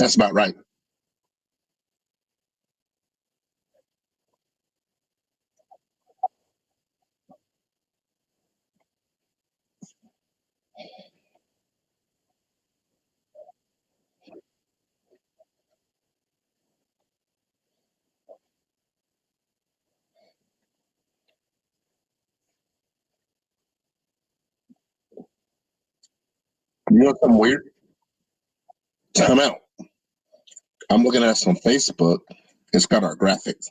That's about right. You know something weird? Time out. I'm looking at this on Facebook. It's got our graphics.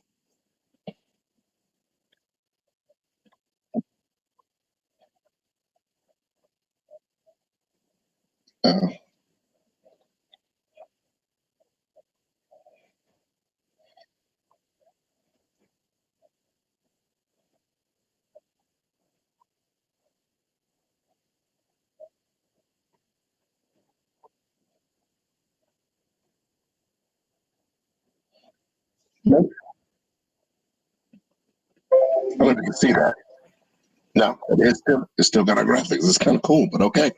Uh, I don't know if you can see that. No, it's still got our graphics. It's kind of cool, but okay.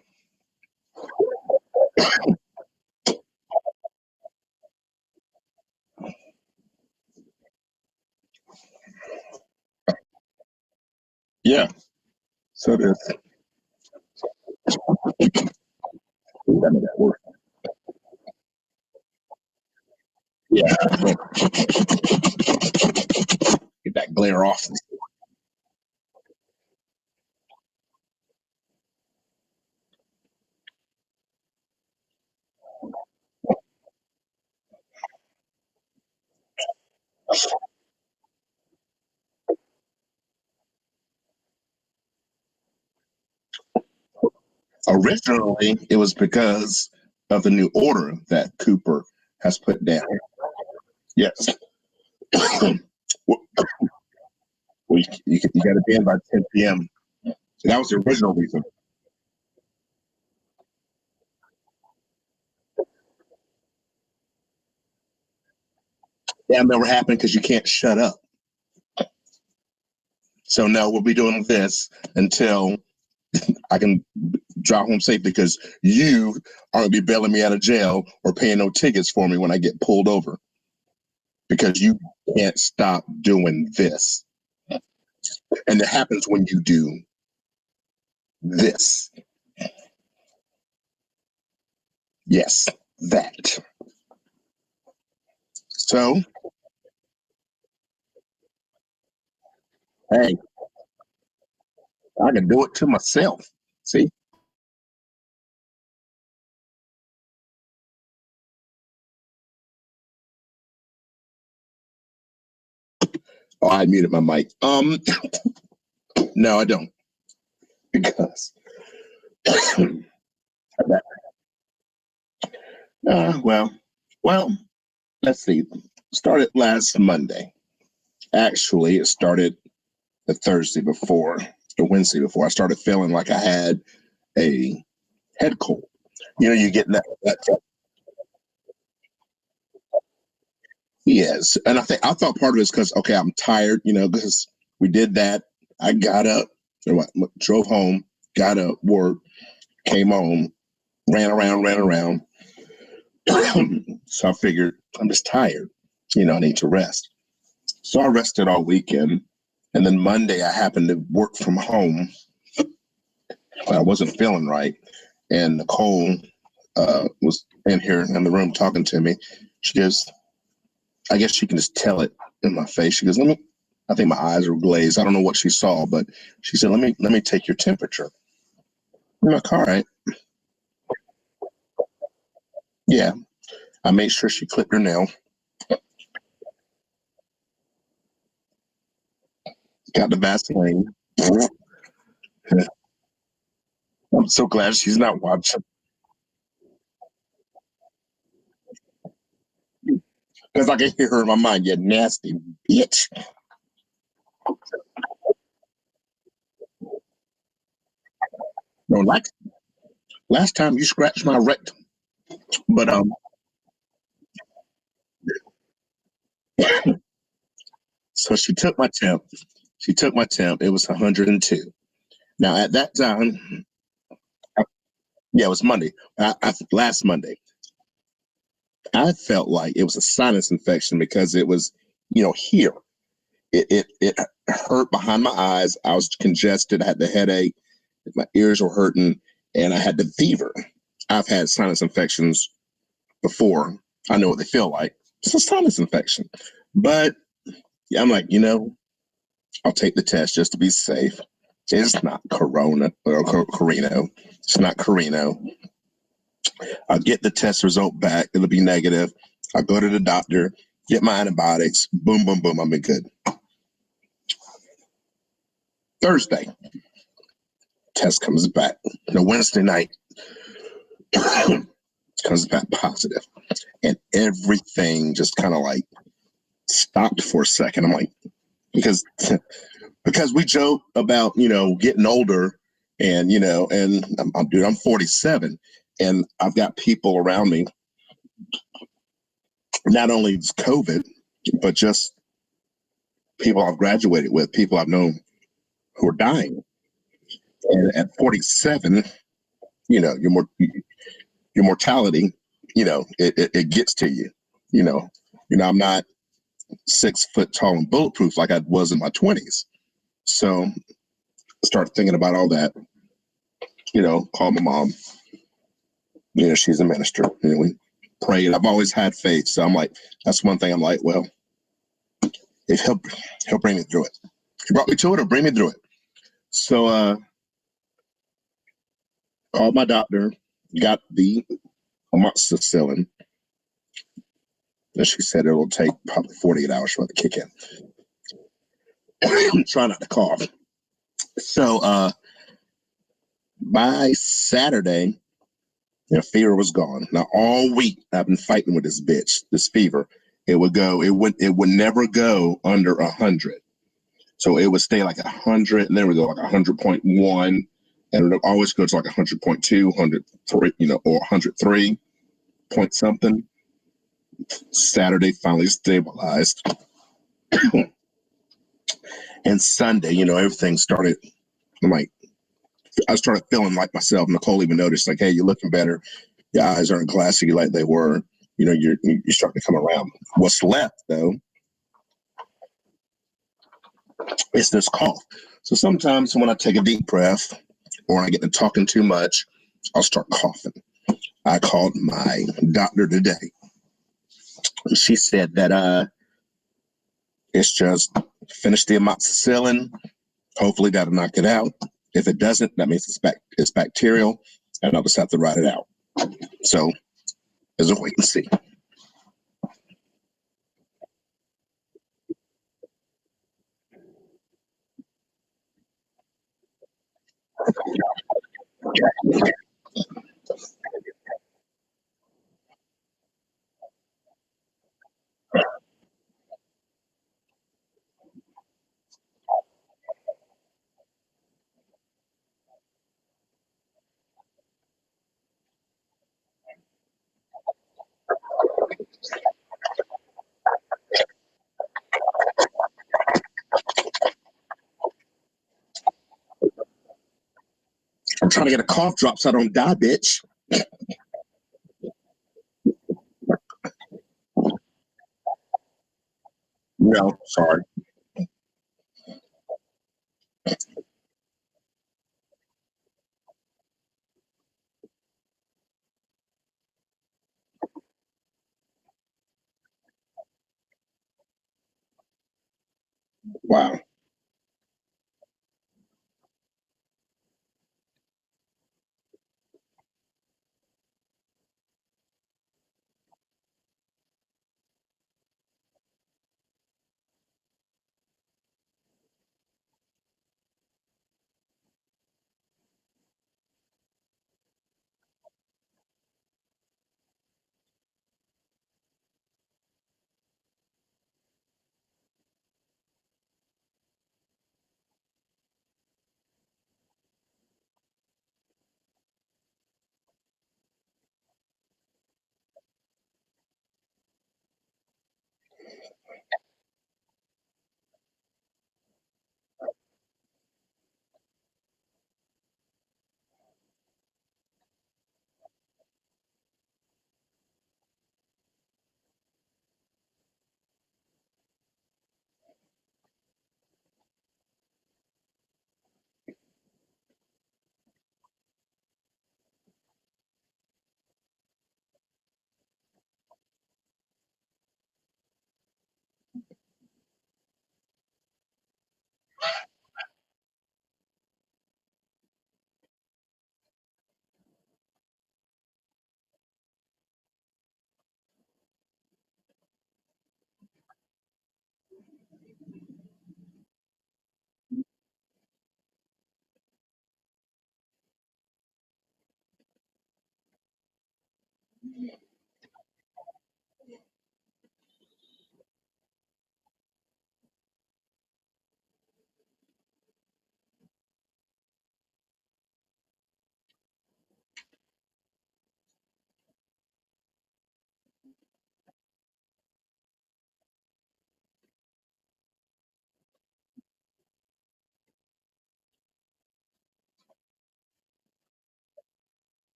Yeah. So it is. That made that work. Yeah. Get that glare off. Originally, it was because of the new order that Cooper has put down. Yes. You got to be in by 10 p.m. So that was the original reason. That never happened because you can't shut up. So no, we'll be doing this until I can drive home safe because you aren't gonna be bailing me out of jail or paying no tickets for me when I get pulled over because you can't stop doing this. And it happens when you do this. Yes, that. So, hey, I can do it to myself. See? Oh, I muted my mic. No, I don't. Because well, well, let's see. Started last Monday. Actually, it started the Thursday before, the Wednesday before. I started feeling like I had a head cold. You know, you get that. Yes, and I thought part of it is because okay, I'm tired. You know, because we did that. I got up, drove home, got up, work, came home, ran around. So I figured I'm just tired. You know, I need to rest. So I rested all weekend, and then Monday I happened to work from home. I wasn't feeling right, and Nicole was in here in the room talking to me. She goes, I guess she can just tell it in my face. She goes, let me. I think my eyes were glazed. I don't know what she saw, but she said, let me take your temperature. I'm like, all right, yeah. I made sure she clipped her nail, got the Vaseline. I'm so glad she's not watching because I can hear her in my mind. You nasty bitch. No, like last time you scratched my rectum, but so she took my temp. She took my temp. It was 102. Now at that time, yeah, it was Monday. Last Monday. I felt like it was a sinus infection because it was, here. It hurt behind my eyes. I was congested. I had the headache. My ears were hurting, and I had the fever. I've had sinus infections before. I know what they feel like. It's a sinus infection. But yeah, I'm like, I'll take the test just to be safe. It's not Corona or Carino. It's not Carino. I'll get the test result back. It'll be negative. I'll go to the doctor, get my antibiotics. Boom, boom, boom. I'm in good. Thursday, test comes back. No, Wednesday night comes back positive. And everything just kind of like stopped for a second. I'm like, because we joke about, getting older and, and I'm 47 and I've got people around me, not only COVID, but just people I've graduated with, people I've known who are dying. And at 47, your mortality, it gets to you, you know, I'm not 6 foot tall and bulletproof like I was in my 20s. So I started thinking about all that, called my mom, she's a minister, we prayed. I've always had faith. So I'm like, that's one thing I'm like, well, if he'll bring me through it. He brought me to it or bring me through it. So called my doctor, got the amoxicillin, and she said it will take probably 48 hours for it to kick in. Try not to cough. So by Saturday, fever was gone. Now all week I've been fighting with this bitch, this fever. It would never go under 100. So it would stay like 100, and then it would go like 100.1, and it would always go to like 100.2, 103, or 103 point something. Saturday finally stabilized. And Sunday, everything started. I'm like, I started feeling like myself. Nicole even noticed, like, hey, you're looking better. Your eyes aren't glassy like they were. You're starting to come around. What's left though is this cough. So sometimes when I take a deep breath or I get to talking too much, I'll start coughing. I called my doctor today. She said that it's just finish the amoxicillin. Hopefully that'll knock it out. If it doesn't, that means it's bacterial, and I'll just have to ride it out. So there's a wait and see. I'm trying to get a cough drop so I don't die, bitch. No, sorry. Wow.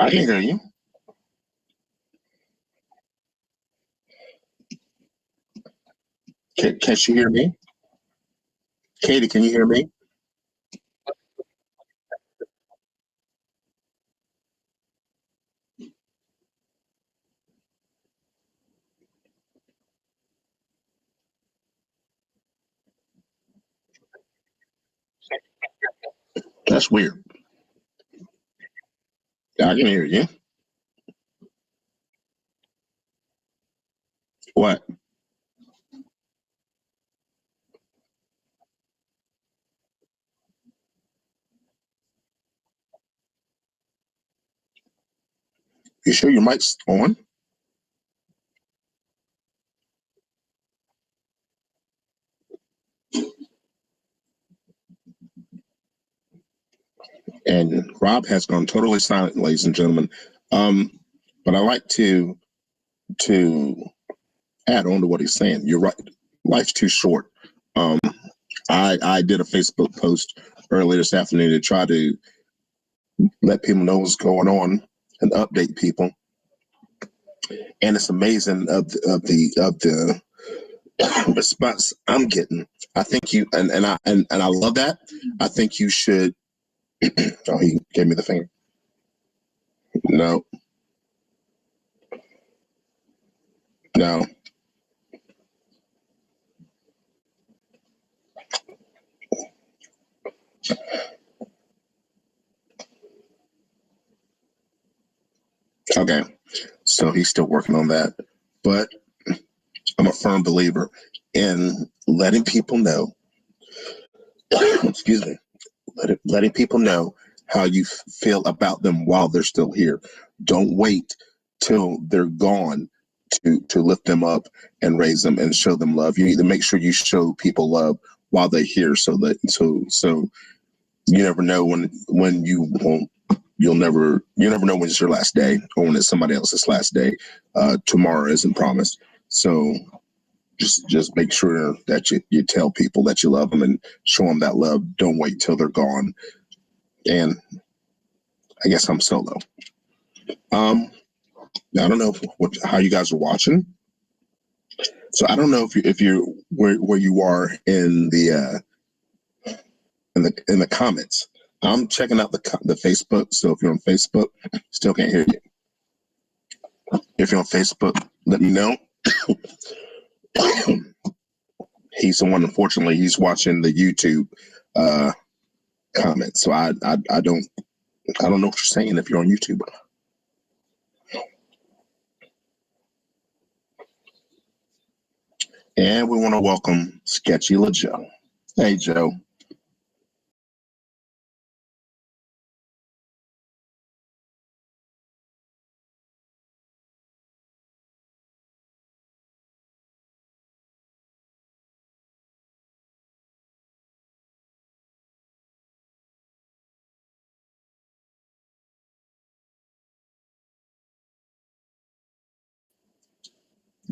I can hear you. Can she hear me? Katie, can you hear me? That's weird. I can hear you. What? You sure your mic's on? And Rob has gone totally silent, ladies and gentlemen. Um, but I like to add on to what he's saying. You're right. Life's too short. Um, I did a Facebook post earlier this afternoon to try to let people know what's going on and update people. And it's amazing of the response I'm getting. I think you and I love that. I think you should. Oh, he gave me the finger. No, no. Okay, so he's still working on that, but I'm a firm believer in letting people know. Excuse me. Letting people know how you feel about them while they're still here. Don't wait till they're gone to lift them up and raise them and show them love. You need to make sure you show people love while they're here, so you never know when you won't. You never know when it's your last day or when it's somebody else's last day. Tomorrow isn't promised, so just make sure that you tell people that you love them and show them that love. Don't wait till they're gone. And I guess I'm solo. Um, I don't know how you guys are watching. So I don't know if you're where you are in the comments. I'm checking out the Facebook. So if you're on Facebook, still can't hear you. If you're on Facebook, let me know. He's the one. Unfortunately, he's watching the YouTube uh, comments. So I don't know what you're saying if you're on YouTube. And we want to welcome Sketchy LaJoe. Hey, Joe.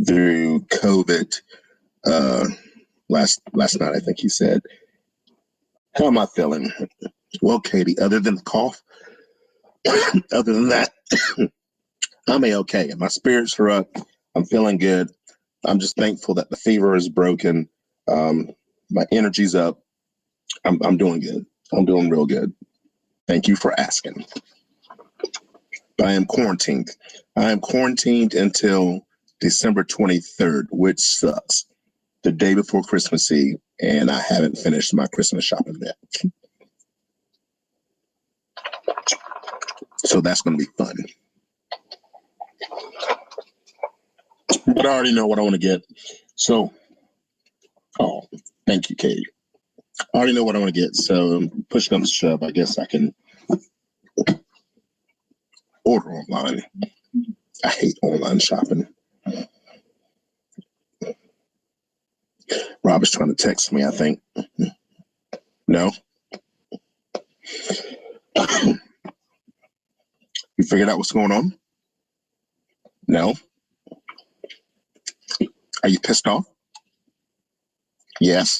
through COVID uh, last night. I think he said, "How am I feeling?" Well, Katie, other than the cough, other than that, I'm okay. My spirits are up. I'm feeling good. I'm just thankful that the fever is broken. Um, my energy's up. I'm doing good. I'm doing real good. Thank you for asking. I am quarantined. I am quarantined until December 23rd, which sucks. The day before Christmas Eve, and I haven't finished my Christmas shopping yet. So that's going to be fun. But I already know what I want to get. So, oh, thank you, Katie. I already know what I want to get. So, push comes to shove, I guess I can order online. I hate online shopping. Rob is trying to text me, I think. No? You figured out what's going on? No? Are you pissed off? Yes.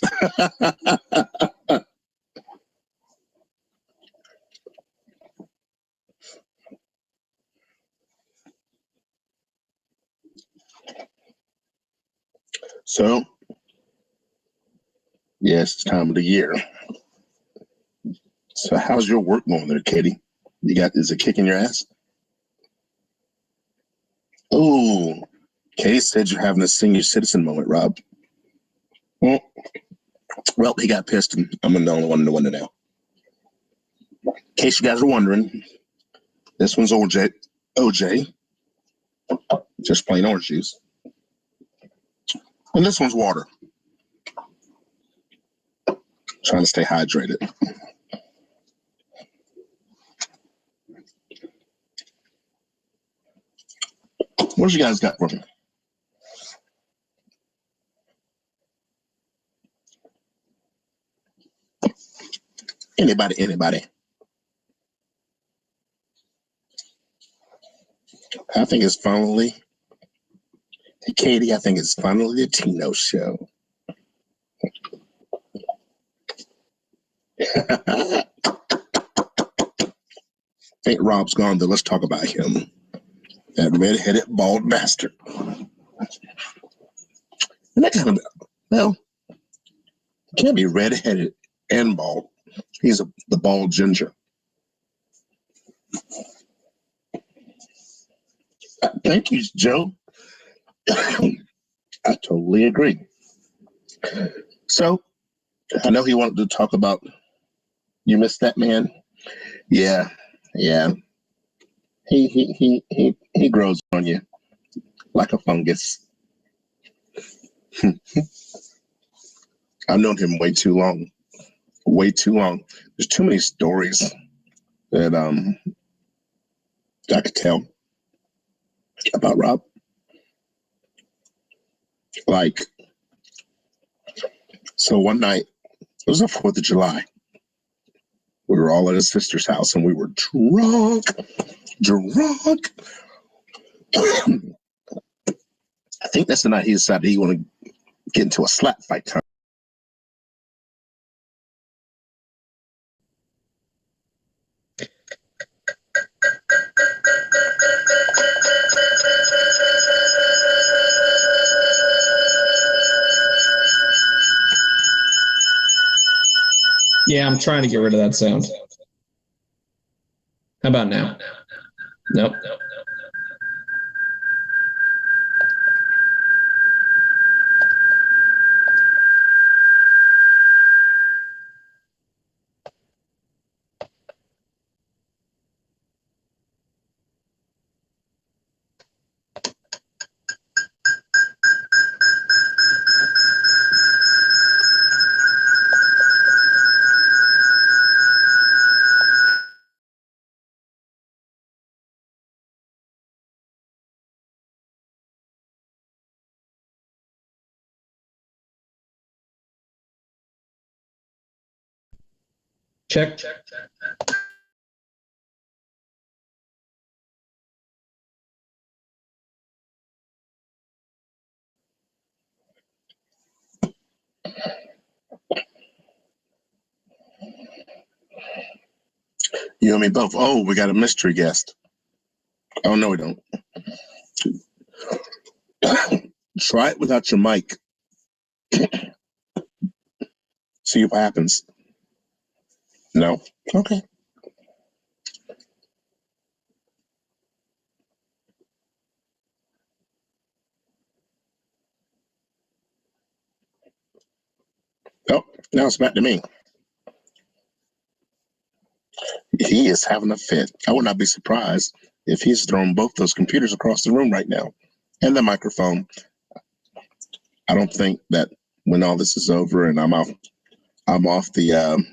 So, yes, it's time of the year. So, how's your work going there, Katie? Is it kicking your ass? Oh, Katie said you're having a senior citizen moment, Rob. Well, he got pissed, and I'm the only one in the window now. In case you guys are wondering, this one's OJ, just plain orange juice. And this one's water. Trying to stay hydrated. What you guys got for me? Anybody? I think it's finally, Katie, I think it's finally the Tino show. I think Rob's gone, though. Let's talk about him. That red-headed, bald bastard. And that kind of, well, can't be red-headed and bald. He's the bald ginger. Thank you, Joe. I totally agree. So, I know he wanted to talk about you missed that man. Yeah. He grows on you like a fungus. I've known him way too long. Way too long. There's too many stories that I could tell about Rob. Like, so one night, it was the 4th of July. We were all at his sister's house and we were drunk. I think that's the night he decided he wanted to get into a slap fight time. Yeah, I'm trying to get rid of that sound. How about now? Nope. Check. You and me both. Oh, we got a mystery guest. Oh, no, we don't. Try it without your mic. See what happens. No? Okay. Oh, now it's back to me. He is having a fit. I would not be surprised if he's thrown both those computers across the room right now and the microphone. I don't think that when all this is over and I'm off the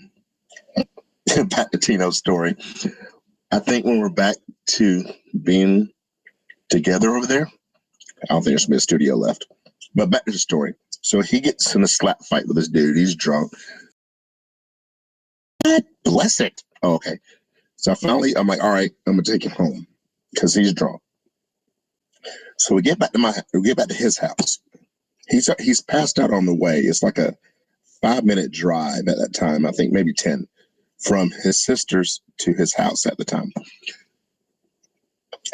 back to Tino's story. I think when we're back to being together over there, I don't think there's gonna be a studio left. But back to the story. So he gets in a slap fight with this dude. He's drunk. God bless it. Oh, okay. So finally, I'm like, all right, I'm gonna take him home because he's drunk. So we get back to his house. He's passed out on the way. It's like a 5-minute drive at that time. I think maybe 10 from his sister's to his house at the time.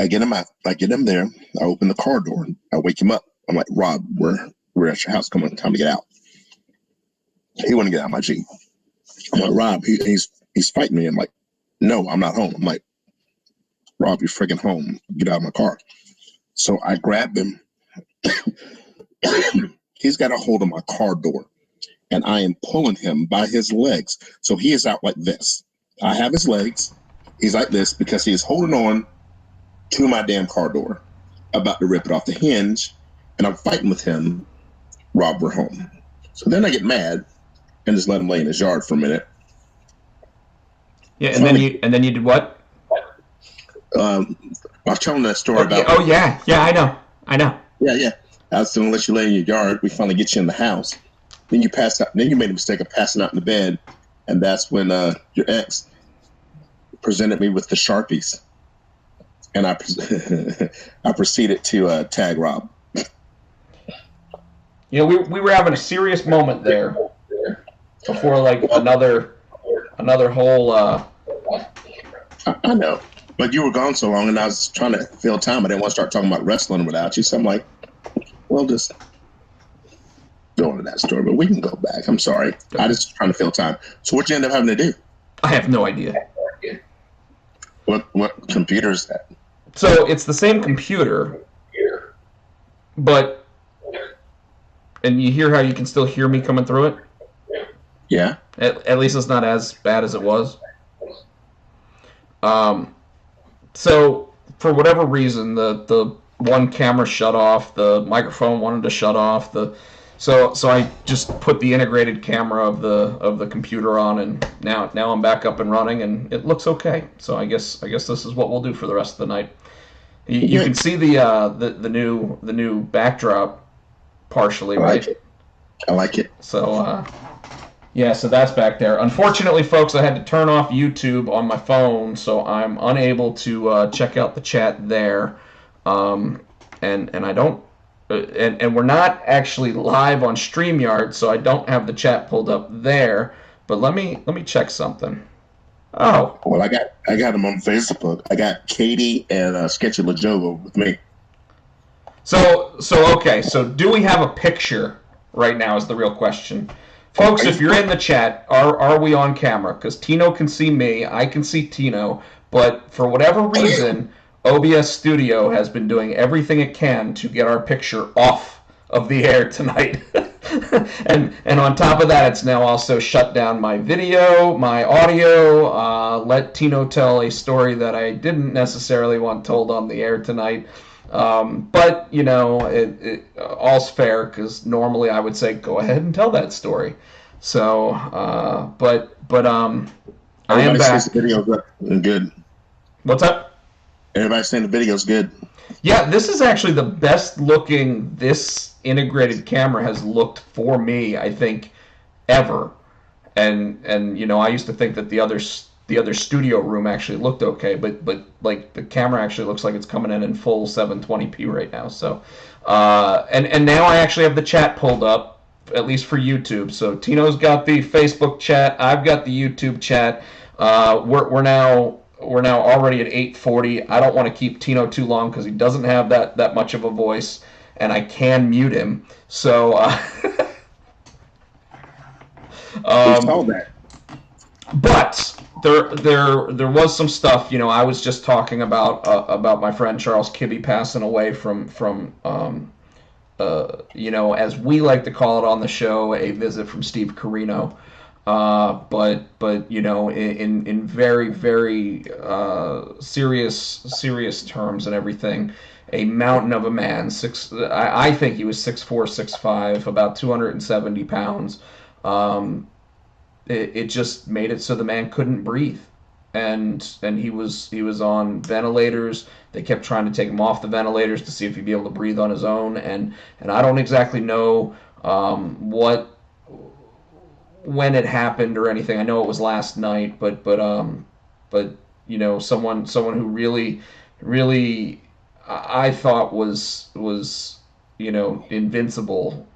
I get him out. I get him there. I open the car door. I wake him up. I'm like, Rob, we're at your house. Come on, time to get out. He wouldn't get out of my Jeep. I'm like, Rob, he's fighting me. I'm like, no, I'm not home. I'm like, Rob, you're freaking home. Get out of my car. So I grabbed him. He's got a hold of my car door, and I am pulling him by his legs. So he is out like this. I have his legs. He's like this because he is holding on to my damn car door, about to rip it off the hinge, and I'm fighting with him. Rob, we're home. So then I get mad and just let him lay in his yard for a minute. Yeah, and then you did what? I was telling that story about. Oh yeah, I know. Yeah. I was going to let you lay in your yard. We finally get you in the house. Then you passed out. Then you made a mistake of passing out in the bed, and that's when your ex presented me with the Sharpies, and I proceeded to tag Rob. You know, we were having a serious moment there before like another whole. I know, but you were gone so long, and I was trying to fill time. I didn't want to start talking about wrestling without you, so I'm like, well, just go into that story, but we can go back. I'm sorry. I just trying to fill time. So what you end up having to do? I have no idea. What computer is that? So it's the same computer, but and you hear how you can still hear me coming through it? Yeah. At least it's not as bad as it was. So for whatever reason, the one camera shut off, the microphone wanted to shut off, so I just put the integrated camera of the computer on, and now I'm back up and running, and it looks okay. So I guess this is what we'll do for the rest of the night. You can see the new backdrop partially, right? I like it. So yeah, so that's back there. Unfortunately, folks, I had to turn off YouTube on my phone, so I'm unable to check out the chat there. And I don't, and we're not actually live on StreamYard, so I don't have the chat pulled up there. But let me check something. Oh, well, I got them on Facebook. I got Katie and Sketchy LaJogo with me. So okay. So do we have a picture right now? Is the real question, folks. If you're in the chat, are we on camera? Because Tino can see me, I can see Tino, but for whatever reason, OBS Studio has been doing everything it can to get our picture off of the air tonight. and on top of that, it's now also shut down my video, my audio, let Tino tell a story that I didn't necessarily want told on the air tonight. But, you know, it all's fair, because normally I would say, go ahead and tell that story. So, but I am back. The video's good. What's up? Everybody's saying the video's good. Yeah, this is actually the best looking this integrated camera has looked for me, I think, ever. And you know, I used to think that the other studio room actually looked okay, but like the camera actually looks like it's coming in full 720p right now. So and now I actually have the chat pulled up, at least for YouTube. So Tino's got the Facebook chat, I've got the YouTube chat. We're now we're now already at 8:40. I don't want to keep Tino too long because he doesn't have that much of a voice, and I can mute him. So, We saw that. but there was some stuff. I was just talking about my friend Charles Kibbe passing away from as we like to call it on the show, a visit from Steve Carino. But in very very serious terms and everything, a mountain of a man. I think he was 6'4", 6'5", about 270 pounds. It just made it so the man couldn't breathe, and he was on ventilators. They kept trying to take him off the ventilators to see if he'd be able to breathe on his own, and I don't exactly know what when it happened or anything. I know it was last night, but someone who really I thought was invincible,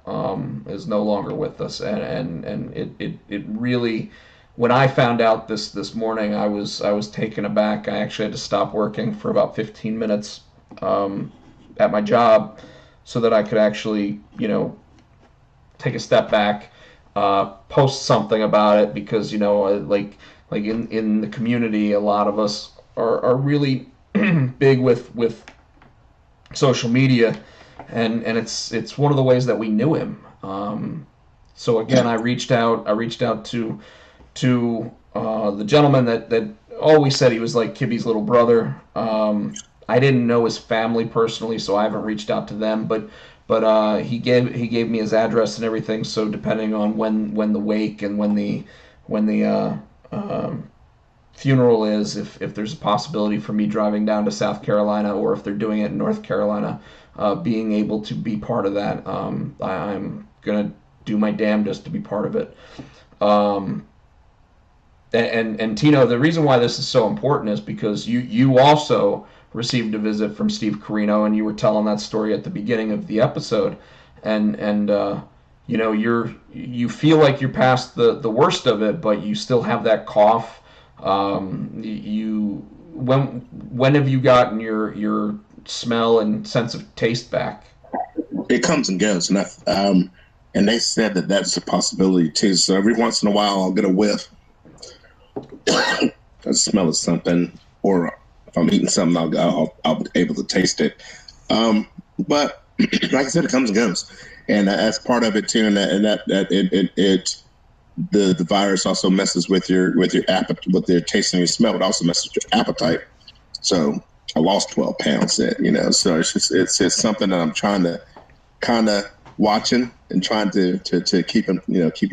is no longer with us, and it really, when I found out this morning, I was taken aback. I actually had to stop working for about 15 minutes at my job so that I could actually take a step back, post something about it, because like in the community, a lot of us are really big with social media, and it's one of the ways that we knew him. So again, I reached out to the gentleman that always said he was like Kibby's little brother. I didn't know his family personally, so I haven't reached out to them, but he gave me his address and everything. So depending on when the wake and when the funeral is, if there's a possibility for me driving down to South Carolina, or if they're doing it in North Carolina, being able to be part of that, I'm gonna do my damnedest to be part of it. And Tino, the reason why this is so important is because you also received a visit from Steve Carino, and you were telling that story at the beginning of the episode, and you feel like you're past the worst of it, but you still have that cough. When have you gotten your smell and sense of taste back? It comes and goes, and they said that that's a possibility too. So every once in a while, I'll get a whiff, a smell of something, or if I'm eating something, I'll be able to taste it. But like I said, it comes and goes, and that's part of it too. And the virus also messes with your appetite, with your taste and your smell. It also messes with your appetite. So I lost 12 pounds. So it's something that I'm trying to kind of watching and trying to keep in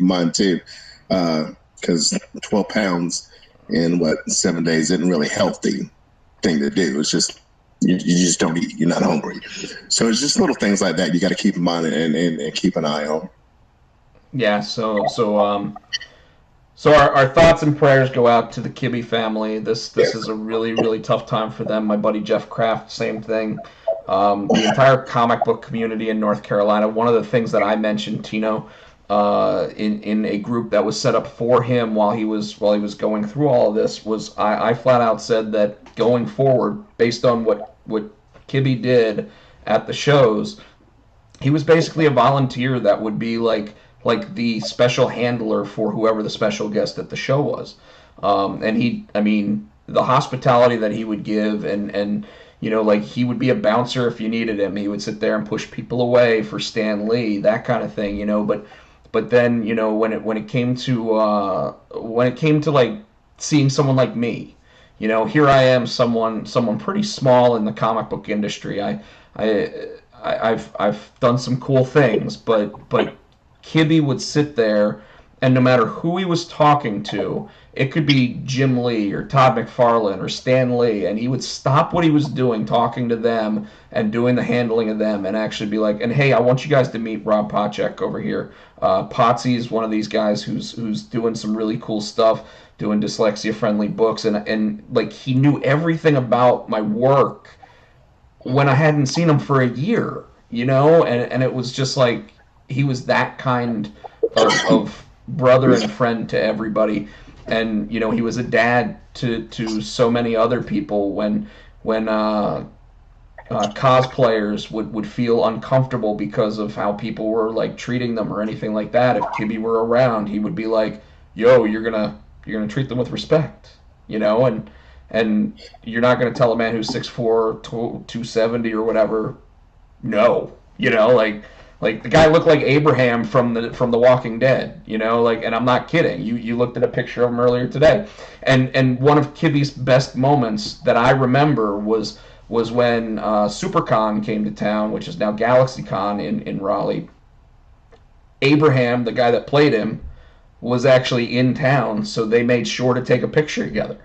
mind too, because 12 pounds in 7 days isn't really a healthy thing to do. It's just you just don't eat. You're not hungry. So it's just little things like that you got to keep in mind and keep an eye on. Yeah, so our thoughts and prayers go out to the Kibbe family. This is a really, really tough time for them. My buddy Jeff Kraft, same thing. The entire comic book community in North Carolina. One of the things that I mentioned, Tino, in a group that was set up for him while he was going through all of this, was I flat out said that going forward, based on what Kibbe did at the shows, he was basically a volunteer that would be like the special handler for whoever the special guest at the show was. And the hospitality that he would give, and like he would be a bouncer if you needed him. He would sit there and push people away for Stan Lee, that kind of thing, But then, when it came to like seeing someone like me, here I am, someone pretty small in the comic book industry. I've done some cool things, but Kibbe would sit there, and no matter who he was talking to, it could be Jim Lee or Todd McFarlane or Stan Lee, and he would stop what he was doing, talking to them and doing the handling of them, and actually be like, and hey, I want you guys to meet Rob Pochek over here. Potsy is one of these guys who's doing some really cool stuff, doing dyslexia-friendly books, and like he knew everything about my work when I hadn't seen him for a year, and it was just like he was that kind of brother and friend to everybody. you know, he was a dad to so many other people. When cosplayers would feel uncomfortable because of how people were like treating them or anything like that, if Kibby were around, he would be like, "Yo, you're gonna treat them with respect," you know, and you're not gonna tell a man who's 6'4", 270 or whatever, no, you know, like the guy looked like Abraham from the Walking Dead, you know, like, and I'm not kidding. You looked at a picture of him earlier today, and one of Kibby's best moments that I remember was when SuperCon came to town, which is now GalaxyCon in Raleigh. Abraham, the guy that played him, was actually in town, so they made sure to take a picture together.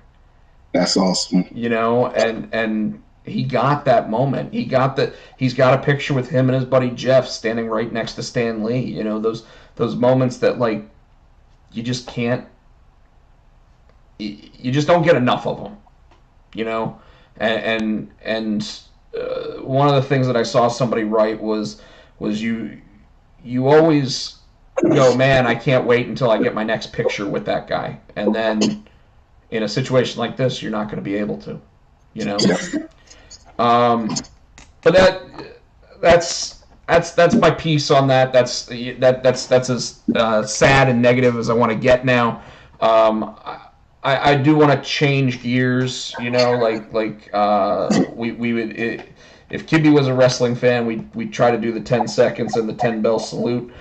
That's awesome. You know, and he got that moment. He's got a picture with him and his buddy Jeff standing right next to Stan Lee. You know, those moments that, like, you just can't, you just don't get enough of them. You know, and one of the things that I saw somebody write was you always go, man, I can't wait until I get my next picture with that guy, and then in a situation like this, you're not going to be able to, you know. But that's my piece on that. That's as sad and negative as I want to get now. I do want to change gears, you know, like we would, if Kibby was a wrestling fan, we'd try to do the 10 seconds and the 10 bell salute.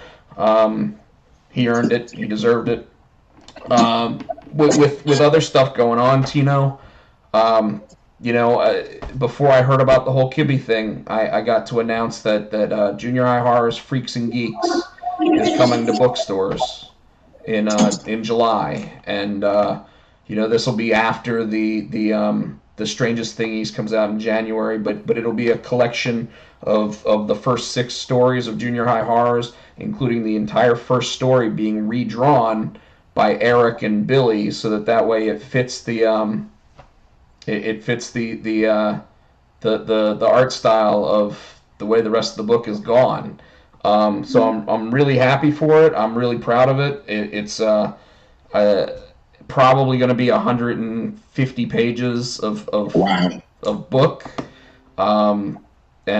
He earned it. He deserved it. With other stuff going on, Tino, you know, before I heard about the whole Kibby thing, I got to announce that Junior High Horrors Freaks and Geeks is coming to bookstores in July, and you know, this will be after the Strangest Thingies comes out in January, but it'll be a collection of the first 6 stories of Junior High Horrors, including the entire first story being redrawn by Eric and Billy, so that way it fits the art style of the way the rest of the book is gone. So I'm really happy for it. I'm really proud of it. It's probably going to be 150 pages of Wow. of book. And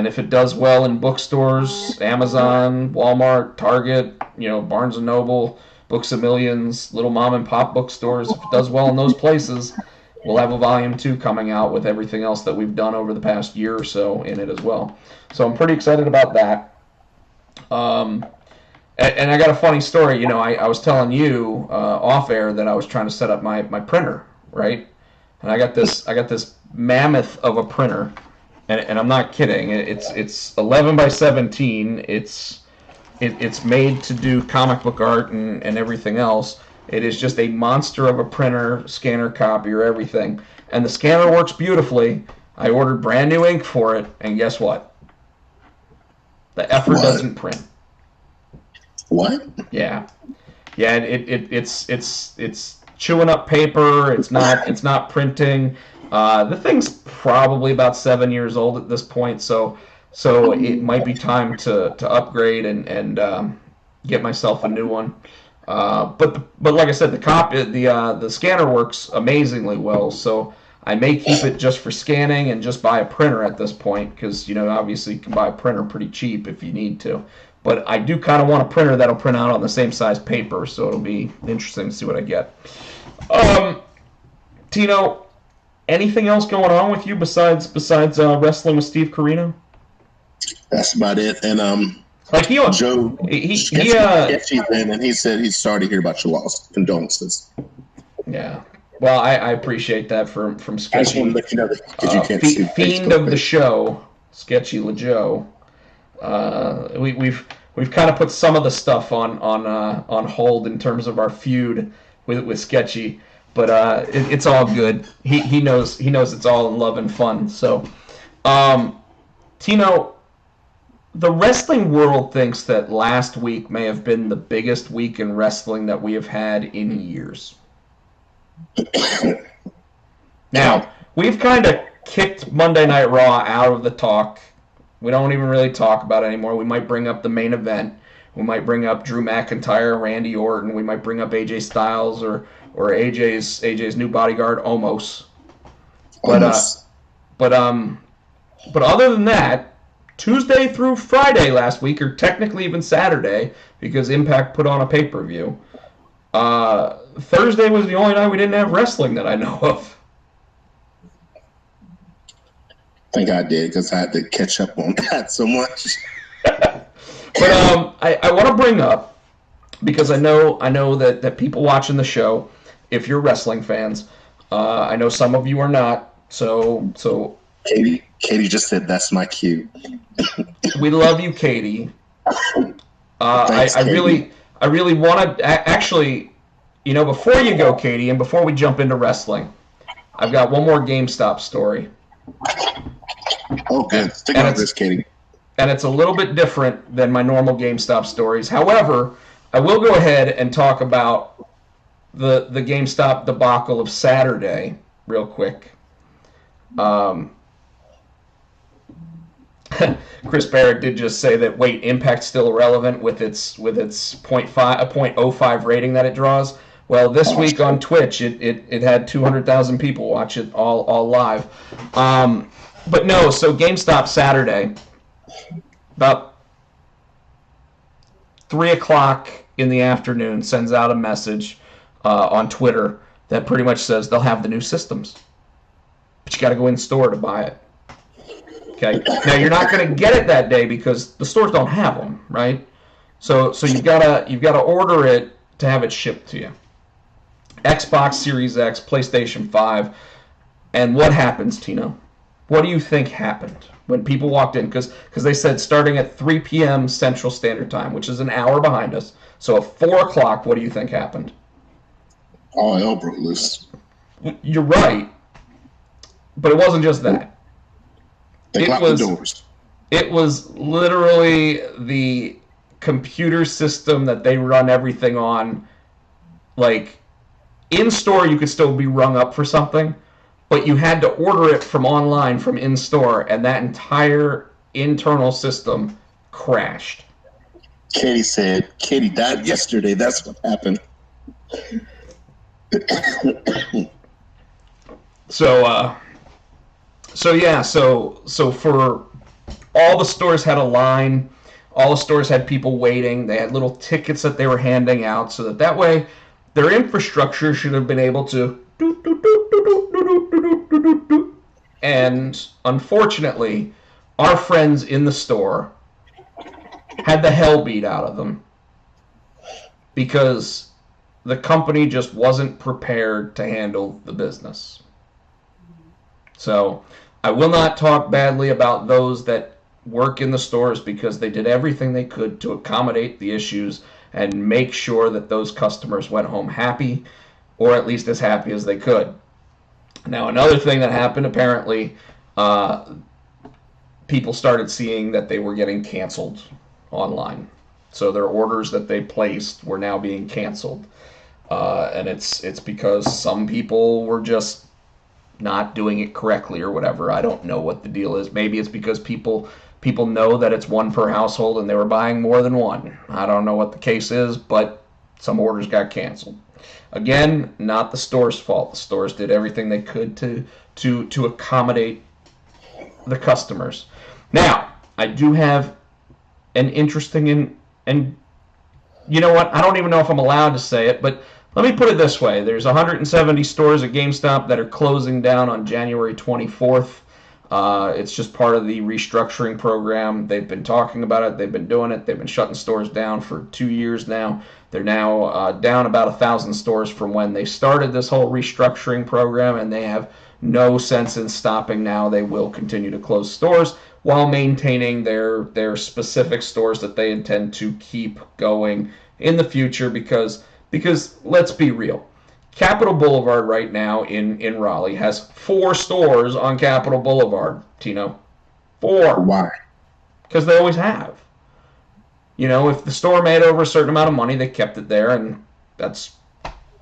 if it does well in bookstores, Amazon, Walmart, Target, you know, Barnes and Noble, Books A Millions, little mom and pop bookstores, if it does well in those places, we'll have a volume 2 coming out with everything else that we've done over the past year or so in it as well. So I'm pretty excited about that. And I got a funny story. You know, I was telling you off air that I was trying to set up my printer, right? And I got this mammoth of a printer, and I'm not kidding. It's 11 by 17. It's made to do comic book art and everything else. It is just a monster of a printer, scanner, copier, everything. And the scanner works beautifully. I ordered brand new ink for it, and guess what? The effort doesn't print. What? Yeah. It's chewing up paper. It's not printing. The thing's probably about 7 years old at this point, so it might be time to upgrade and get myself a new one. But like I said, the scanner works amazingly well, so I may keep it just for scanning and just buy a printer at this point, because, you know, obviously you can buy a printer pretty cheap if you need to. But I do kind of want a printer that'll print out on the same size paper, so it'll be interesting to see what I get. Tino, anything else going on with you besides wrestling with Steve Corino? That's about it. And like Joe, Sketchy's in, and he said he's sorry to hear about your loss. Condolences. Yeah. Well, I appreciate that from Sketchy. I just want to let you know that because you can't see Fiend of the show, Sketchy LaJoe. We've kind of put some of the stuff on hold in terms of our feud with Sketchy, but it's all good. He knows it's all in love and fun. So, Tino, the wrestling world thinks that last week may have been the biggest week in wrestling that we have had in years. Now, we've kind of kicked Monday Night Raw out of the talk. We don't even really talk about it anymore. We might bring up the main event. We might bring up Drew McIntyre, Randy Orton. We might bring up AJ Styles or AJ's new bodyguard, Omos. But but other than that, Tuesday through Friday last week, or technically even Saturday, because Impact put on a pay-per-view. Thursday was the only night we didn't have wrestling that I know of. I think I did because I had to catch up on that so much. But I want to bring up, because I know that people watching the show, if you're wrestling fans, I know some of you are not. So Katie just said that's my cue. We love you, Katie. Thanks, Katie. I really want to actually, before you go, Katie, and before we jump into wrestling, I've got one more GameStop story. Oh, good. Stick on this, Katie. And it's a little bit different than my normal GameStop stories. However, I will go ahead and talk about the GameStop debacle of Saturday real quick. Chris Barrett did just say that, wait, Impact's still irrelevant with its 0.05 rating that it draws. Well, this week on Twitch, it had 200,000 people watch it all live. But no, so GameStop Saturday, about 3 o'clock in the afternoon, sends out a message on Twitter that pretty much says they'll have the new systems, but you got to go in store to buy it. Okay. Now you're not going to get it that day because the stores don't have them, right? So you've got to order it to have it shipped to you. Xbox Series X, PlayStation 5, and what happens, Tino? What do you think happened when people walked in? Because they said starting at 3 p.m. Central Standard Time, which is an hour behind us. So at 4 o'clock, what do you think happened? All hell broke loose. You're right, but it wasn't just that. They locked the doors. It was literally the computer system that they run everything on. Like, in store, you could still be rung up for something, but you had to order it from online, from in store, and that entire internal system crashed. Katie said, Katie died yesterday. That's what happened. So for all the stores had a line, all the stores had people waiting. They had little tickets that they were handing out, so that way their infrastructure should have been able to and unfortunately, our friends in the store had the hell beat out of them because the company just wasn't prepared to handle the business. So I will not talk badly about those that work in the stores because they did everything they could to accommodate the issues and make sure that those customers went home happy, or at least as happy as they could. Now, another thing that happened, apparently, people started seeing that they were getting canceled online. So their orders that they placed were now being canceled. And it's because some people were just not doing it correctly or whatever. I don't know what the deal is. Maybe it's because people know that it's one per household and they were buying more than one. I don't know what the case is, but some orders got canceled. Again, not the store's fault. The stores did everything they could to accommodate the customers. Now, I do have an interesting and you know what? I don't even know if I'm allowed to say it, but let me put it this way. There's 170 stores at GameStop that are closing down on January 24th. It's just part of the restructuring program. They've been talking about it. They've been doing it. They've been shutting stores down for 2 years now. They're now down about 1,000 stores from when they started this whole restructuring program, and they have no sense in stopping now. They will continue to close stores while maintaining their specific stores that they intend to keep going in the future because let's be real. Capitol Boulevard right now in Raleigh has 4 stores on Capitol Boulevard, Tino. 4. Why? Because they always have. You know, if the store made over a certain amount of money, they kept it there, and that's,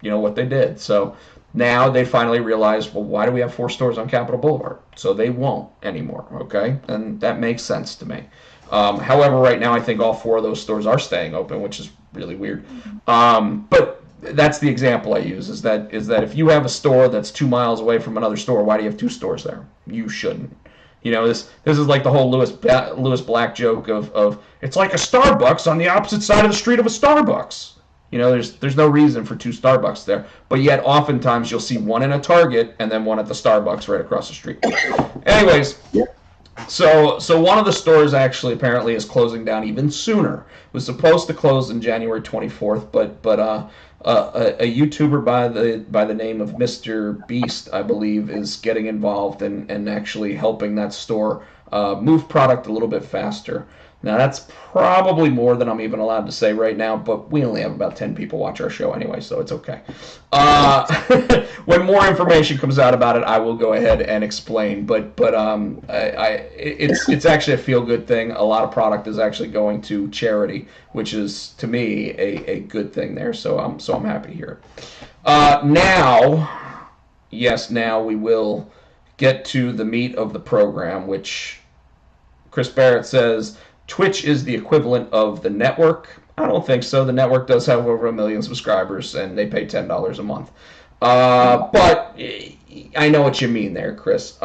what they did. So now they finally realized, well, why do we have 4 stores on Capitol Boulevard? So they won't anymore, okay? And that makes sense to me. However, right now I think all 4 of those stores are staying open, which is really weird. But that's the example I use is that if you have a store that's 2 miles away from another store, why do you have 2 stores there? You shouldn't. This is like the whole Lewis Black joke of it's like a Starbucks on the opposite side of the street of a Starbucks. There's no reason for 2 Starbucks there, but yet oftentimes you'll see one in a Target and then one at the Starbucks right across the street. Anyways, so one of the stores actually apparently is closing down even sooner. It was supposed to close on January 24th, but a YouTuber by the name of Mr. Beast, I believe, is getting involved and actually helping that store move product a little bit faster. Now, that's probably more than I'm even allowed to say right now, but we only have about 10 people watch our show anyway, so it's okay. When more information comes out about it, I will go ahead and explain. But it's actually a feel-good thing. A lot of product is actually going to charity, which is, to me, a good thing there, so I'm happy to hear it. Now we will get to the meat of the program, which Chris Barrett says Twitch is the equivalent of the network. I don't think so. The network does have over 1 million subscribers, and they pay $10 a month. But I know what you mean there, Chris.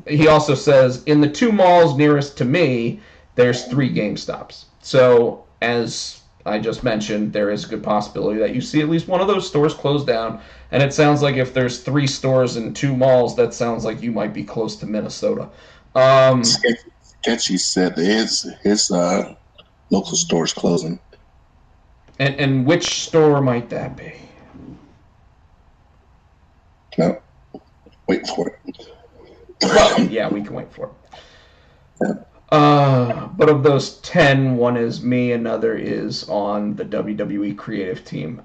He also says, in the 2 malls nearest to me, there's 3 GameStops. So, as I just mentioned, there is a good possibility that you see at least one of those stores close down. And it sounds like if there's 3 stores in 2 malls, that sounds like you might be close to Minnesota. Sketchy said his local store's closing. And which store might that be? No, wait for it. Well, yeah, we can wait for it. But of those 10, one is me, another is on the WWE creative team.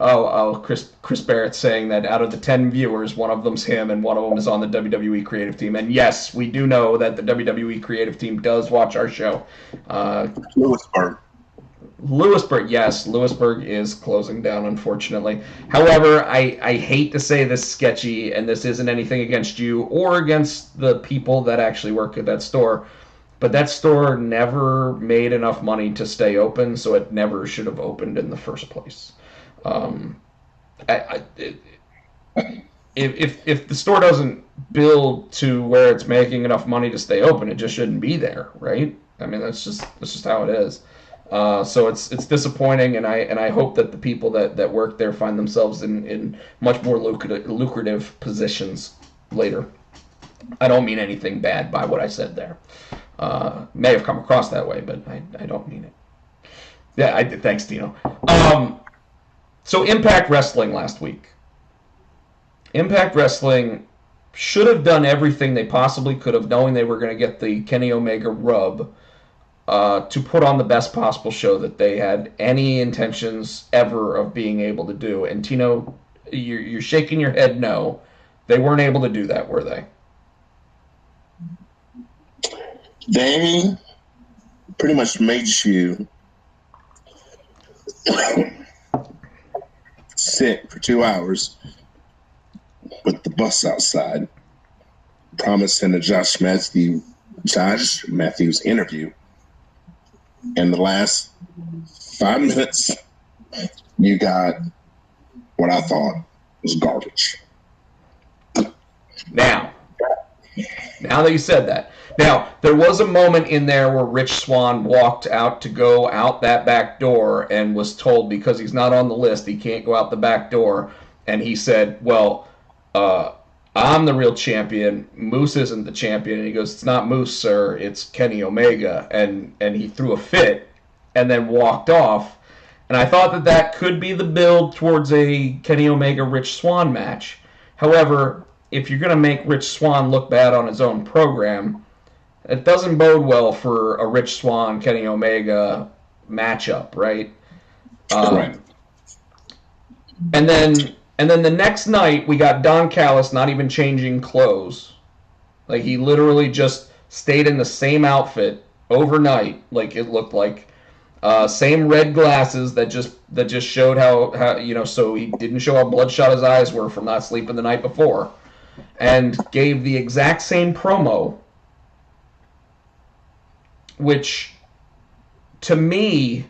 Chris Barrett saying that out of the 10 viewers, one of them's him and one of them is on the WWE creative team. And yes, we do know that the WWE creative team does watch our show. Lewisburg, yes, Lewisburg is closing down, unfortunately. However, I hate to say this, Sketchy, and this isn't anything against you or against the people that actually work at that store, but that store never made enough money to stay open, so it never should have opened in the first place. If the store doesn't build to where it's making enough money to stay open, it just shouldn't be there, right? I mean, that's just how it is. So it's disappointing, and I hope that the people that work there find themselves in much more lucrative positions later. I don't mean anything bad by what I said there. May have come across that way, but I don't mean it. Yeah, I did. Thanks, Tino. So Impact Wrestling last week. Impact Wrestling should have done everything they possibly could have, knowing they were going to get the Kenny Omega rub, to put on the best possible show that they had any intentions ever of being able to do. And Tino, you're shaking your head no. They weren't able to do that, were they? They pretty much made you sit for 2 hours with the bus outside, promising a Josh Matthews interview. In the last 5 minutes, you got what I thought was garbage. Now that you said that. Now, there was a moment in there where Rich Swann walked out to go out that back door and was told because he's not on the list, he can't go out the back door. And he said, well, I'm the real champion. Moose isn't the champion. And he goes, it's not Moose, sir. It's Kenny Omega. And he threw a fit and then walked off. And I thought that could be the build towards a Kenny Omega-Rich Swann match. However, if you're going to make Rich Swann look bad on his own program, it doesn't bode well for a Rich Swann Kenny Omega matchup, right? Right. And then the next night we got Don Callis not even changing clothes. Like he literally just stayed in the same outfit overnight, like it looked like. Same red glasses that just showed how so he didn't show how bloodshot his eyes were from not sleeping the night before, and gave the exact same promo, which to me,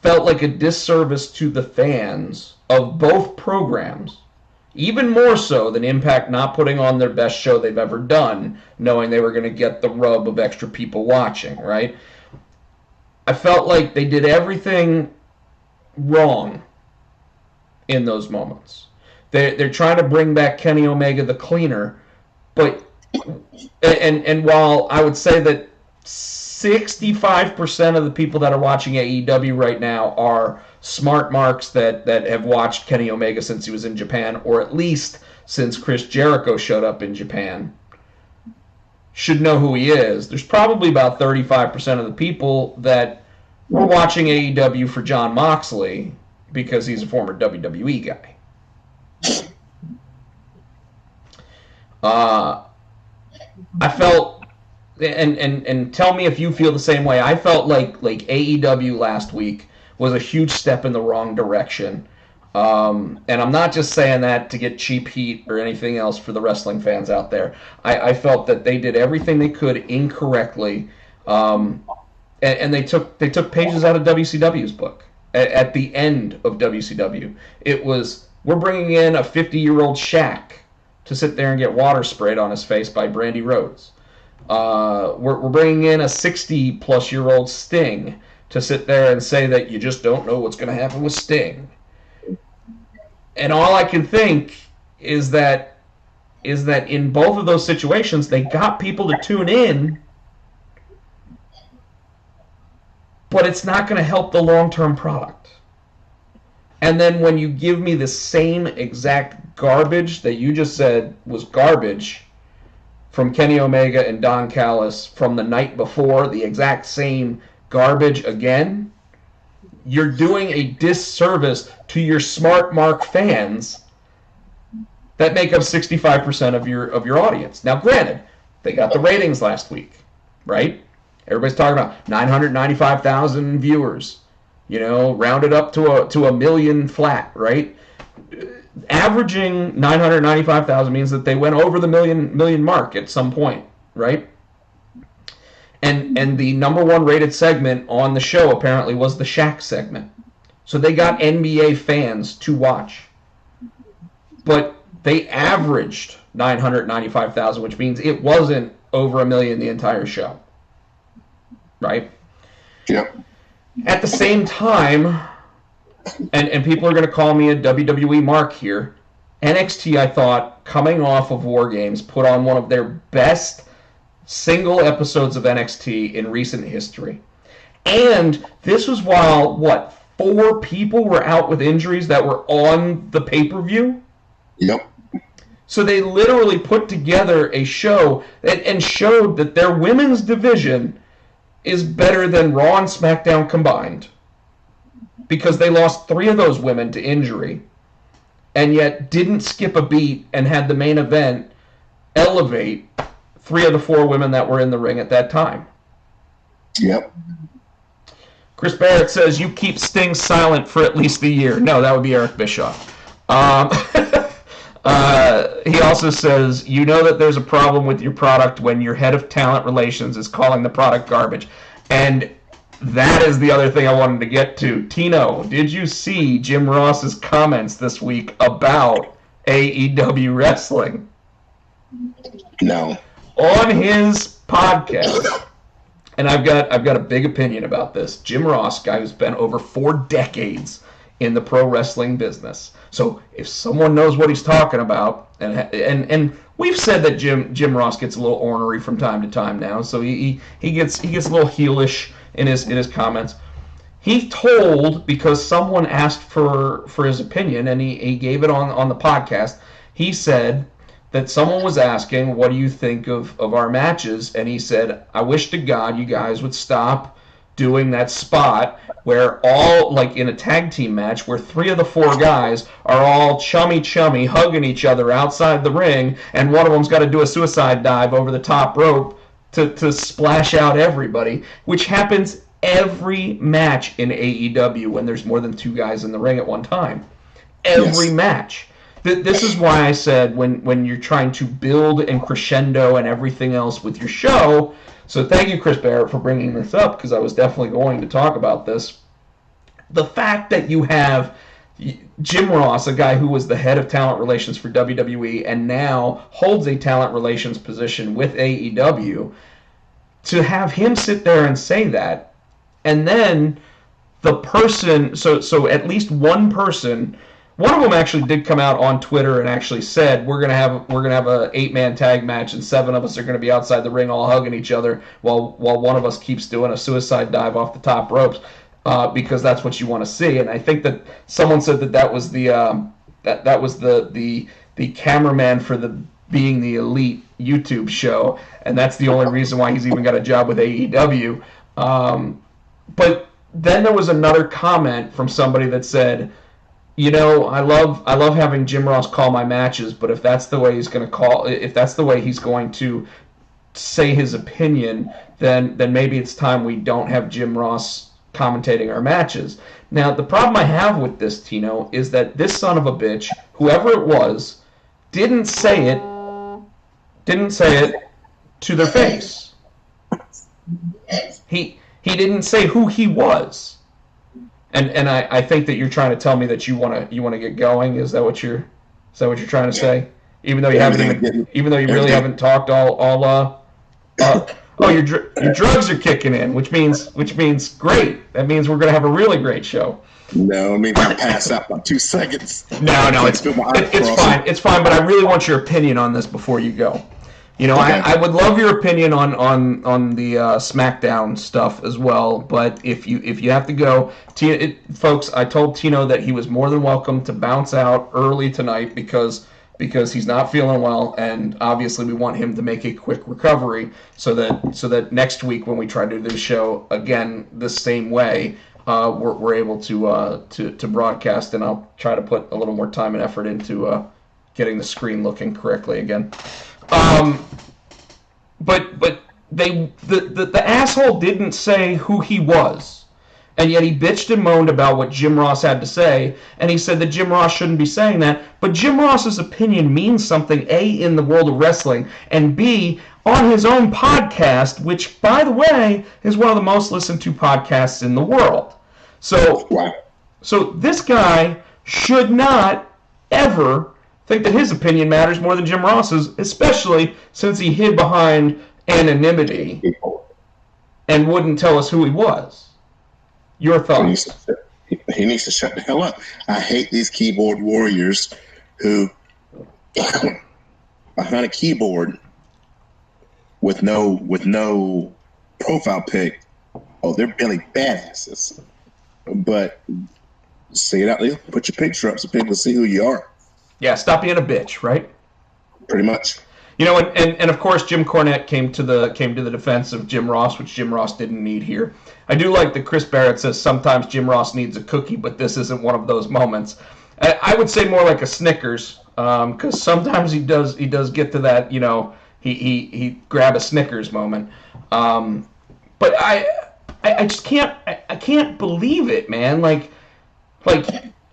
felt like a disservice to the fans of both programs, even more so than Impact not putting on their best show they've ever done, knowing they were going to get the rub of extra people watching, right? I felt like they did everything wrong in those moments. They're trying to bring back Kenny Omega the Cleaner, but and while I would say that 65% of the people that are watching AEW right now are smart marks that have watched Kenny Omega since he was in Japan, or at least since Chris Jericho showed up in Japan, should know who he is. There's probably about 35% of the people that were watching AEW for Jon Moxley because he's a former WWE guy. I felt, and tell me if you feel the same way, I felt like AEW last week was a huge step in the wrong direction. And I'm not just saying that to get cheap heat or anything else for the wrestling fans out there. I felt that they did everything they could incorrectly, and they took pages out of WCW's book. At the end of WCW, it was, we're bringing in a 50-year-old Shaq to sit there and get water sprayed on his face by Brandy Rhodes. We're bringing in a 60-plus-year-old Sting to sit there and say that you just don't know what's going to happen with Sting. And all I can think is that in both of those situations, they got people to tune in, but it's not going to help the long-term product. And then when you give me the same exact garbage that you just said was garbage from Kenny Omega and Don Callis from the night before, the exact same garbage again, you're doing a disservice to your smart mark fans that make up 65% of your audience. Now, granted, they got the ratings last week, right? Everybody's talking about 995,000 viewers, rounded up to a million flat, right? Averaging 995,000 means that they went over the million mark at some point, right? And the number one rated segment on the show apparently was the Shaq segment. So they got NBA fans to watch. But they averaged 995,000, which means it wasn't over a million the entire show. Right? Yep. At the same time, and people are going to call me a WWE mark here, NXT, I thought, coming off of War Games, put on one of their best single episodes of NXT in recent history. And this was while, 4 people were out with injuries that were on the pay-per-view? Yep. So they literally put together a show and showed that their women's division is better than Raw and SmackDown combined, because they lost 3 of those women to injury and yet didn't skip a beat and had the main event elevate 3 of the 4 women that were in the ring at that time. Yep. Chris Barrett says, you keep Sting silent for at least a year. No, that would be Eric Bischoff. He also says, you know that there's a problem with your product when your head of talent relations is calling the product garbage. And that is the other thing I wanted to get to. Tino, did you see Jim Ross's comments this week about AEW wrestling? No. On his podcast, and I've got a big opinion about this. Jim Ross, guy who's been over 4 decades in the pro wrestling business. So if someone knows what he's talking about, and we've said that Jim Ross gets a little ornery from time to time now, so he gets a little heelish in his comments. He told, because someone asked for his opinion, and he gave it on the podcast, he said that someone was asking, what do you think of our matches? And he said, I wish to God you guys would stop doing that spot where all, like in a tag team match, where 3 of the 4 guys are all chummy hugging each other outside the ring, and one of them's got to do a suicide dive over the top rope to splash out everybody, which happens every match in AEW when there's more than 2 guys in the ring at one time. Every match. This is why I said when you're trying to build and crescendo and everything else with your show. So thank you, Chris Barrett, for bringing this up, because I was definitely going to talk about this. The fact that you have Jim Ross, a guy who was the head of talent relations for WWE and now holds a talent relations position with AEW, to have him sit there and say that, and then the person, so at least one person, one of them actually did come out on Twitter and actually said we're gonna have a 8-man tag match and 7 of us are gonna be outside the ring all hugging each other while one of us keeps doing a suicide dive off the top ropes, because that's what you want to see. And I think that someone said that was the that was the cameraman for the Being the Elite YouTube show, and that's the only reason why he's even got a job with AEW. But then there was another comment from somebody that said, I love having Jim Ross call my matches, but if that's the way he's going to say his opinion, then maybe it's time we don't have Jim Ross commentating our matches. Now, the problem I have with this, Tino, is that this son of a bitch, whoever it was, didn't say it to their face. He didn't say who he was. And I think that you're trying to tell me that you want to get going. Is that what you're trying to say? Even though you really haven't talked all your drugs are kicking in, which means great. That means we're going to have a really great show. No, I mean I pass out by 2 seconds. No, it's fine. It's fine, but I really want your opinion on this before you go. Okay. I would love your opinion on the SmackDown stuff as well. But if you have to go, folks, I told Tino that he was more than welcome to bounce out early tonight because he's not feeling well, and obviously we want him to make a quick recovery so that next week when we try to do this show again the same way, we're able to broadcast, and I'll try to put a little more time and effort into getting the screen looking correctly again. But the asshole didn't say who he was, and yet he bitched and moaned about what Jim Ross had to say, and he said that Jim Ross shouldn't be saying that. But Jim Ross's opinion means something, A, in the world of wrestling, and B, on his own podcast, which, by the way, is one of the most listened to podcasts in the world. So this guy should not ever think that his opinion matters more than Jim Ross's, especially since he hid behind anonymity and wouldn't tell us who he was. Your thoughts? He needs to shut the hell up. I hate these keyboard warriors who behind a keyboard with no profile pic. Oh, they're really badasses. But say it out there, put your picture up so people see who you are. Yeah, stop being a bitch, right? Pretty much. And of course Jim Cornette came to the defense of Jim Ross, which Jim Ross didn't need here. I do like that Chris Barrett says sometimes Jim Ross needs a cookie, but this isn't one of those moments. I would say more like a Snickers, because sometimes he does get to that, he grab a Snickers moment. But I just can't believe it, man. Like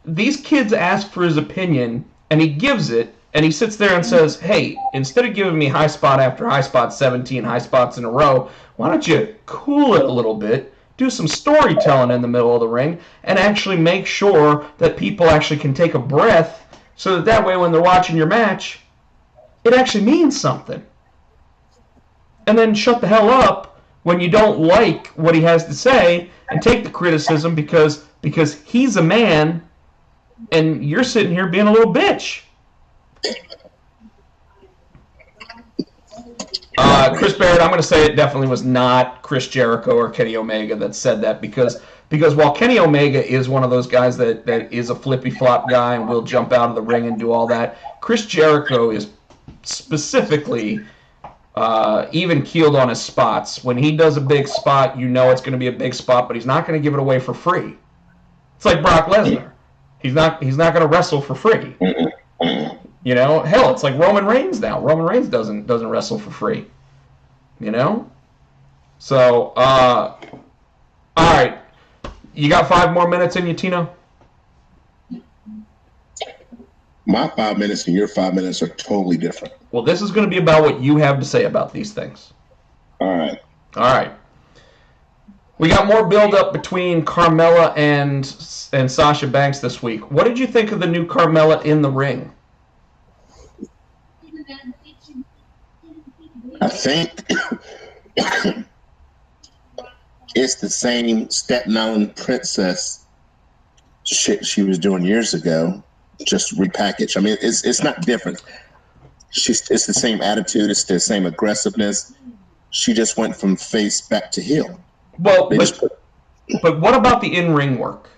these kids ask for his opinion, and he gives it, and he sits there and says, hey, instead of giving me high spot after high spot, 17 high spots in a row, why don't you cool it a little bit, do some storytelling in the middle of the ring, and actually make sure that people actually can take a breath, so that way when they're watching your match, it actually means something. And then shut the hell up when you don't like what he has to say, and take the criticism because he's a man, and you're sitting here being a little bitch. Chris Barrett, I'm going to say it definitely was not Chris Jericho or Kenny Omega that said that, because while Kenny Omega is one of those guys that is a flippy-flop guy and will jump out of the ring and do all that, Chris Jericho is specifically even keeled on his spots. When he does a big spot, it's going to be a big spot, but he's not going to give it away for free. It's like Brock Lesnar. He's not going to wrestle for free. Hell, it's like Roman Reigns now. Roman Reigns doesn't wrestle for free. So, all right. You got 5 more minutes in you, Tino? My 5 minutes and your 5 minutes are totally different. Well, this is going to be about what you have to say about these things. All right. All right. We got more build-up between Carmella and Sasha Banks this week. What did you think of the new Carmella in the ring? I think it's the same Staten Island princess shit she was doing years ago, just repackaged. I mean, it's not different. It's the same attitude. It's the same aggressiveness. She just went from face back to heel. Well, but what about the in-ring work?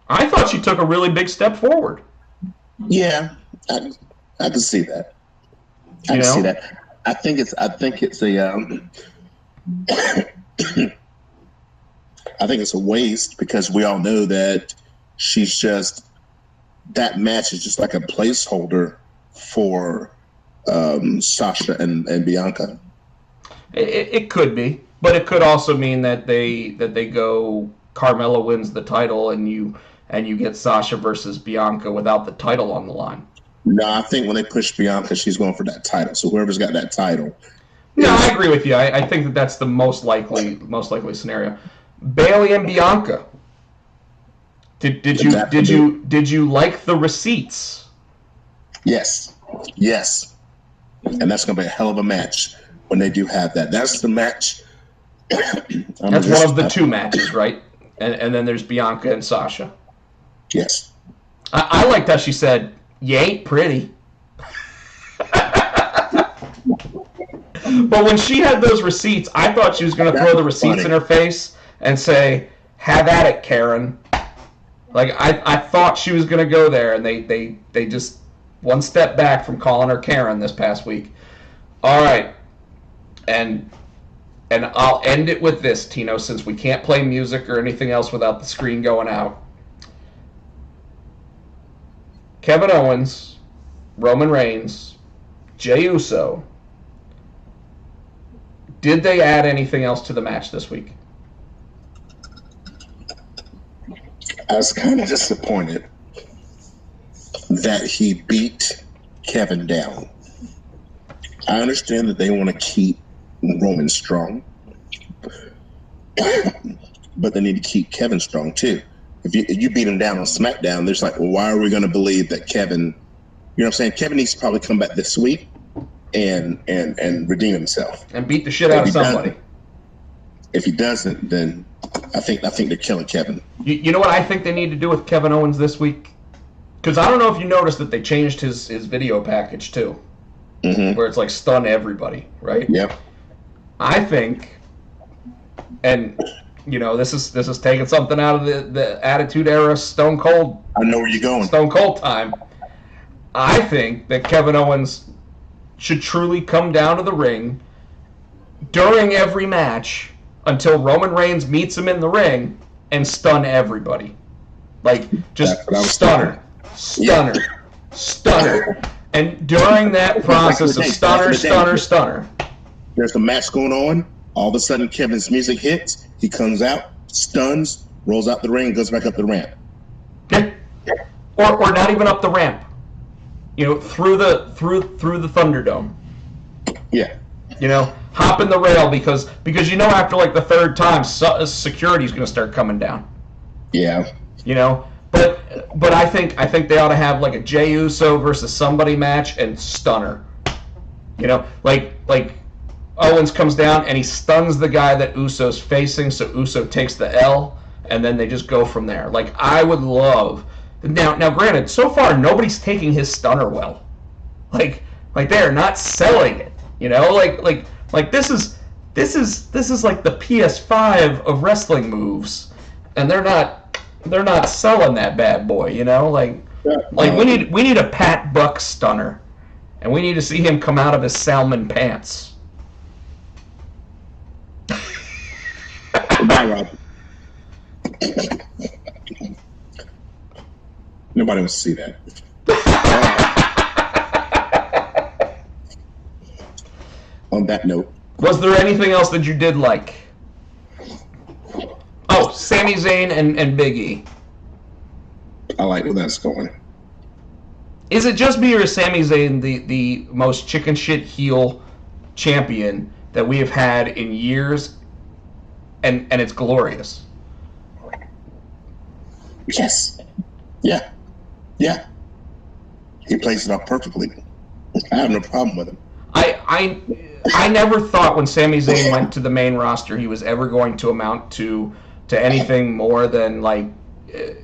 I thought she took a really big step forward. Yeah, I can see that. I can see that. I think it's a I think it's a waste because we all know that that match is just like a placeholder for Sasha and Bianca. It could be, but it could also mean that they go Carmella wins the title and you get Sasha versus Bianca without the title on the line. No, I think when they push Bianca, she's going for that title. So whoever's got that title. No, I agree with you. I think that's the most likely scenario. Bayley and Bianca. Did you like the receipts? Yes. And that's going to be a hell of a match when they do have that. That's the match. That's one of the two matches, right? And then there's Bianca and Sasha. Yes. I liked how she said, "You ain't pretty." But when she had those receipts, I thought she was going to throw the receipts in her face and say, "Have at it, Karen." Like I thought she was going to go there, and they just one step back from calling her Karen this past week. All right, and I'll end it with this, Tino, since we can't play music or anything else without the screen going out. Kevin Owens, Roman Reigns, Jey Uso. Did they add anything else to the match this week? I was kind of disappointed that he beat Kevin down. I understand that they want to keep Roman strong, but they need to keep Kevin strong too. If you beat him down on SmackDown, there's like, well, why are we going to believe that Kevin? You know what I'm saying? Kevin needs to probably come back this week and redeem himself and beat the shit out of somebody. If he doesn't, then I think they're killing Kevin. You know what I think they need to do with Kevin Owens this week? Because I don't know if you noticed that they changed his video package too, where it's like stun everybody, right? Yep. I think, and you know, this is taking something out of the Attitude Era Stone Cold. I know where you're going. Stone Cold time. I think that Kevin Owens should truly come down to the ring during every match until Roman Reigns meets him in the ring and stun everybody. Like, just stunner. And during that process of stunner. There's a match going on. All of a sudden, Kevin's music hits. He comes out, stuns, rolls out the ring, goes back up the ramp. Yeah. Or not even up the ramp. You know, through the Thunderdome. Yeah. You know, hop in the rail because you know after like the third time, security's going to start coming down. Yeah. You know, but I think they ought to have like a Jey Uso versus somebody match and stunner. You know, like Owens comes down and he stuns the guy that Uso's facing, so Uso takes the L, and then they just go from there. Like, I would love. Now, granted, so far nobody's taking his stunner well. Like they are not selling it. You know, like this is like the PS5 of wrestling moves, and they're not selling that bad boy. You know, like we need a Pat Buck stunner, and we need to see him come out of his salmon pants. Goodbye, Rob. Nobody wants to see that. On that note, was there anything else that you did like? Oh, Sami Zayn and Big E. I like where that's going. Is it just me, or is Sami Zayn the most chicken shit heel champion that we have had in years, and it's glorious? Yes. Yeah. Yeah. He plays it up perfectly. I have no problem with him. I never thought when Sami Zayn went to the main roster he was ever going to amount to anything more than like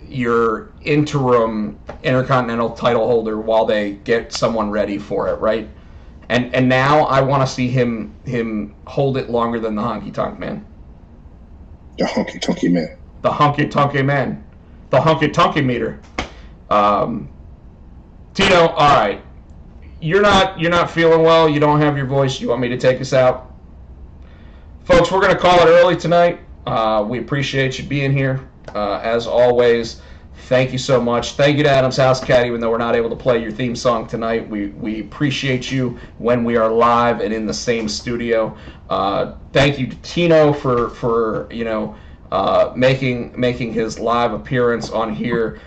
your interim Intercontinental title holder while they get someone ready for it, right? And now I want to see him hold it longer than the Honky Tonk Man. The Honky Tonky Man. The Honky Tonky Man. The Honky Tonky meter. Tino, all right. You're not feeling well. You don't have your voice. You want me to take us out? Folks, we're going to call it early tonight. We appreciate you being here. As always, thank you so much. Thank you to Adam's House Cat, even though we're not able to play your theme song tonight. We appreciate you when we are live and in the same studio. Thank you to Tino for making his live appearance on here.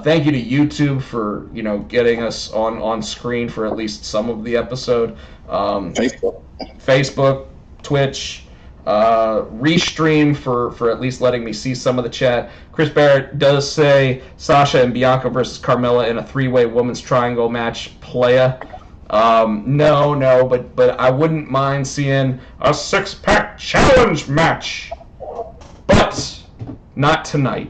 Thank you to YouTube for getting us on screen for at least some of the episode. Facebook, Twitch, Restream for at least letting me see some of the chat. Chris Barrett does say Sasha and Bianca versus Carmella in a 3-way women's triangle match. Playa. No, but I wouldn't mind seeing a 6-pack challenge match. But not tonight.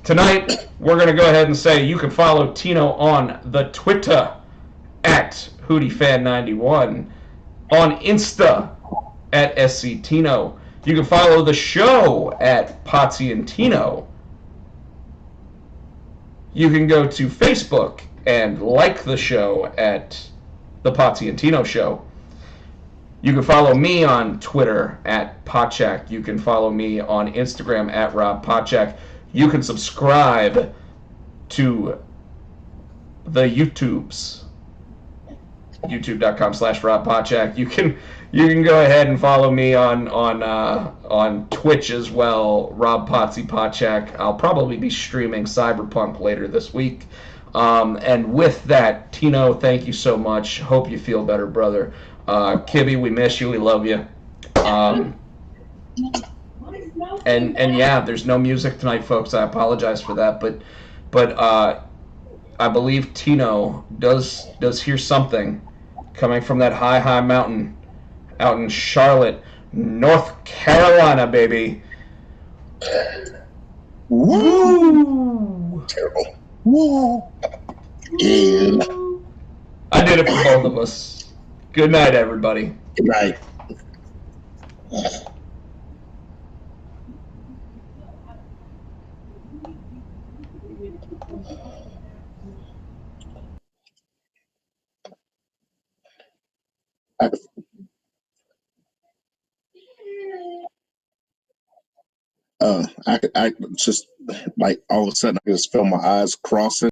Tonight, we're going to go ahead and say you can follow Tino on the Twitter at HootieFan91, on Insta at SCTino. You can follow the show at Potsy and Tino. You can go to Facebook and like the show at the Potsy and Tino Show. You can follow me on Twitter at Potchak. You can follow me on Instagram at Rob Potchak. You can subscribe to the YouTubes. YouTube.com/Rob Potchak. You can go ahead and follow me on Twitch as well, Rob Potsy Potchak. I'll probably be streaming Cyberpunk later this week. And with that, Tino, thank you so much. Hope you feel better, brother. Kibby, we miss you. We love you. And yeah, there's no music tonight, folks. I apologize for that, but I believe Tino does hear something coming from that high mountain out in Charlotte, North Carolina, baby. Woo! Terrible. Woo! Yeah. I did it for both of us. Good night, everybody. Good night. I just like all of a sudden I just felt my eyes crossing.